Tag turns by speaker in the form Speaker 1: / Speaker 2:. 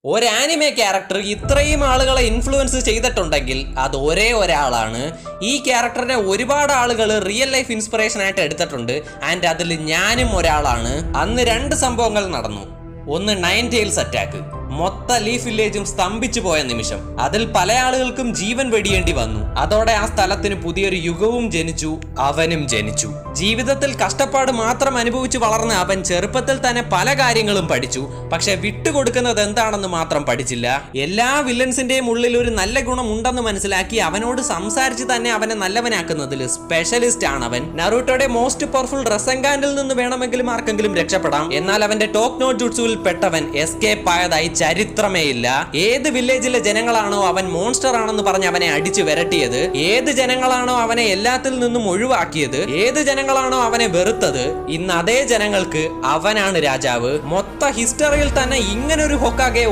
Speaker 1: ഒരു anime character ഇത്രയും ആളുകളെ ഇൻഫ്ലുവൻസ് ചെയ്തിട്ടുണ്ടെങ്കിൽ അത് ഒരേ ഒരാളാണ്. ഈ ക്യാരക്ടറിനെ ഒരുപാട് ആളുകൾ റിയൽ ലൈഫ് ഇൻസ്പിറേഷൻ ആയിട്ട് എടുത്തിട്ടുണ്ട്. ആൻഡ് അതിൽ ഞാനും ഒരാളാണ്. അന്ന് രണ്ട് സംഭവങ്ങൾ നടന്നു. ഒന്ന് നയൻ ടെയിൽസ് അറ്റാക്ക്. മൊത്ത ലീഫ് വില്ലേജും സ്തംഭിച്ചു പോയ നിമിഷം. അതിൽ പല ആളുകൾക്കും ജീവൻ വെടിയേണ്ടി വന്നു. അതോടെ ആ സ്ഥലത്തിന് പുതിയൊരു യുഗവും ജനിച്ചു, അവനും ജനിച്ചു. ജീവിതത്തിൽ കഷ്ടപ്പാട് മാത്രം അനുഭവിച്ചു വളർന്ന അവൻ ചെറുപ്പത്തിൽ തന്നെ പല കാര്യങ്ങളും പഠിച്ചു. പക്ഷെ വിട്ടുകൊടുക്കുന്നത് എന്താണെന്ന് മാത്രം പഠിച്ചില്ല. എല്ലാ വില്ലൻസിന്റെയും ഉള്ളിൽ ഒരു നല്ല ഗുണം ഉണ്ടെന്ന് മനസ്സിലാക്കി അവനോട് സംസാരിച്ച് തന്നെ അവനെ നല്ലവനാക്കുന്നതിൽ സ്പെഷ്യലിസ്റ്റ് ആണ് അവൻ. നറൂട്ടോയുടെ മോസ്റ്റ് പവർഫുൾ റസെൻഗാനിൽ നിന്ന് വേണമെങ്കിലും ആർക്കെങ്കിലും രക്ഷപ്പെടാം. എന്നാൽ അവന്റെ ടോപ്പ് നോട്ട് ജുട്സുവിൽ പെട്ടവൻ എസ്കേപ്പ് ആയതായി ചരിത്രമേ ഇല്ല. ഏത് വില്ലേജിലെ ജനങ്ങളാണോ അവൻ മോൺസ്റ്റർ ആണെന്ന് പറഞ്ഞ് അവനെ അടിച്ചു വിരട്ടിയത്, ഏത് ജനങ്ങളാണോ അവനെ എല്ലാത്തിൽ നിന്നും ഒഴിവാക്കിയത്, ഏത് ജനങ്ങളാണോ അവനെ വെറുത്തത്, ഇന്ന് അതേ ജനങ്ങൾക്ക് അവനാണ് രാജാവ്. മൊത്ത ഹിസ്റ്ററിയിൽ തന്നെ ഇങ്ങനൊരു ഹൊക്കാഗെ